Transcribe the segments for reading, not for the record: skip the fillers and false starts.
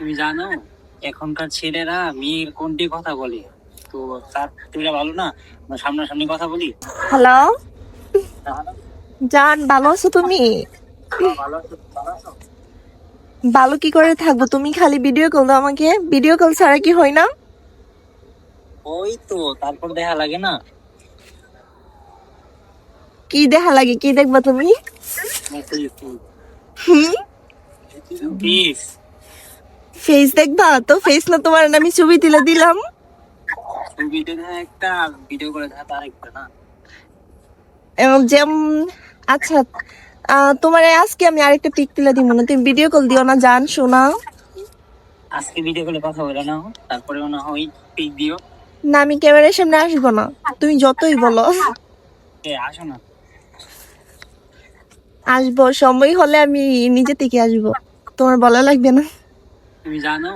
তুমি জানো এখনকার ছেলেরা মেয়ের কোনটি কথা বলে? তো তার থেকে ভালো না আমরা সামনাসামনি কথা বলি। হ্যালো তাহলে জান, ভালো আছো তুমি? ভালো আছো? ভালো আছো? ভালো কি করে থাকবো, তুমি খালি ভিডিও কল দাও আমাকে। ভিডিও কল ছাড়া কি হয় না? ওই তো তারপর দেখা লাগে না। কি দেখা লাগে, কি দেখবা তুমি? হুম, প্লিজ। ফেস দেখবা? তো ফেস না, তোমার আমি ছবি তুলে দিলাম। ভিডিও দেখা একটা, ভিডিও করে দেখা তার একটা না। এবং যেমন আচ্ছা, তোমার আজকে আমি আরেকটা পিক তুলে দিব না, তুমি ভিডিও কল দিও না জান, শোনা। আজকে ভিডিও করে কথা বলে না, তারপরে না হয় পিক দিও। না, আমি ক্যামেরার সামনে আসবো না, তুমি যতই বলো। আসো না। আসবো, সময় হলে আমি নিজে থেকে আসবো, তোমার বলা লাগবে না। তুমি জানো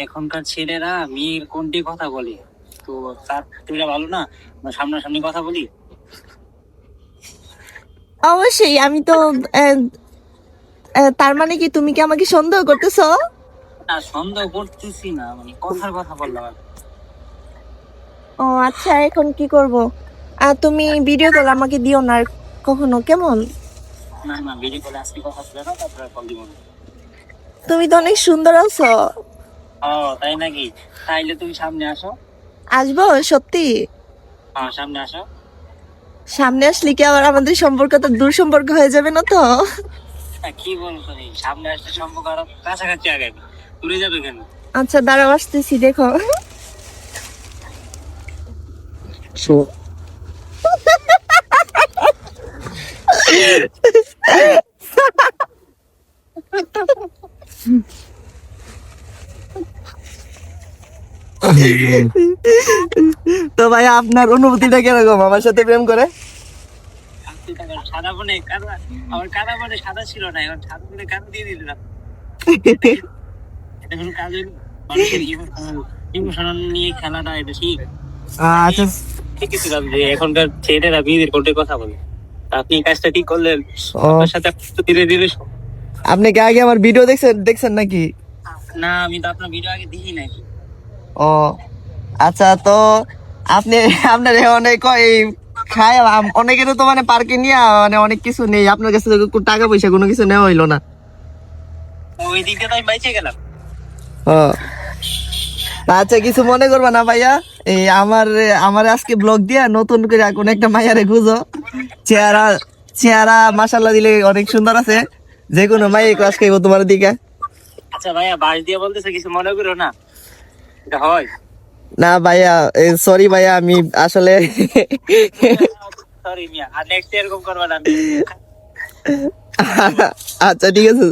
এখনকার ছেলেরা মেয়ের কোনটি কথা বলে? তো তার থেকে ভালো না আমরা সামনাসামনি কথা বলি। অবশ্যই, আমি তো আহ, তার মানে কি তুমি কি আমাকে সন্দেহ করতেছো? না, সন্দেহ করতেছি না, মানে কথার কথা বললাম আর কি। ও আচ্ছা, এখন কি করব? তুমি ভিডিও কল আমাকে দিও না আর কখনো, কেমন? না না, ভিডিও কলে আজকে কথা বলে না, তারপরে কল দিব না। তুমি তো অনেক সুন্দর আছো। ও তাই নাকি? তাইলে তুমি সামনে আসো। আসবো সত্যি? হ্যাঁ, সামনে আসো। সামনে আসলে কি আবার আমাদের সম্পর্কটা দূর সম্পর্ক হয়ে যাবে না তো? কি বলছো? এই সামনে আসলে সম্পর্ক আরো কাছাকাছি আগামী, দূরে যাবে কেন? আচ্ছা দাঁড়াও, আসতেছি, দেখো। তো ভাই, আপনার অনুভূতিটা কিরকম আমার সাথে প্রেম করে? সাদা বনে কাদা, আমার কাদা বনে সাদা ছিল না, এখন সাদা বনে কাদা দিয়ে দিলাম। এটা কোনো কাজ হইলো? মানুষের ইমোশনাল নিয়ে খেলাটা এটা ঠিক? আচ্ছা, ঠিকই ছিলাম যে এখনকার ছেলেরা মেয়েদের কোনটা কথা বলে। তা আপনি এই কাজটা ঠিক করলেন। ও, আপনার সাথে ধীরে ধীরে আপনি কি আগে আমার ভিডিও দেখছেন দেখছেন নাকি? না, আমি তো আপনার ভিডিও আগে দেখি নাই। ও আচ্ছা, তো আপনি আপনার অনেক এই খায় অনেকের তো মানে পার্কে নিয়ে মানে অনেক কিছু নেই, আপনার কাছে তো টাকা পয়সা কোনো কিছু নেওয়া হইলো না। ওই দিক দিয়ে তো আমি বাইচে গেলাম। ও আচ্ছা, কিছু মনে করবা না ভাইয়া। এই আমার আমার আজকে ব্লগ দিয়া নতুন করে কোন একটা মাইয়ারে খুঁজো। চেহারা চেহারা মাশাল্লাহ দিলে অনেক সুন্দর আছে, যে কোনো মাইয়া ক্লাস খাইবো তোমার দিকে। আচ্ছা ভাইয়া, বাস দিয়ে বলতেছে, কিছু মনে করো না, এটা হয়? না ভাইয়া, সরি ভাইয়া, আমি আসলে সরি মিয়া, আর নেক্সট এরকম করবা না। আচ্ছা ঠিক আছে,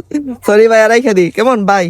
সরি ভাইয়া, রাইখা দি কেমন, বাই।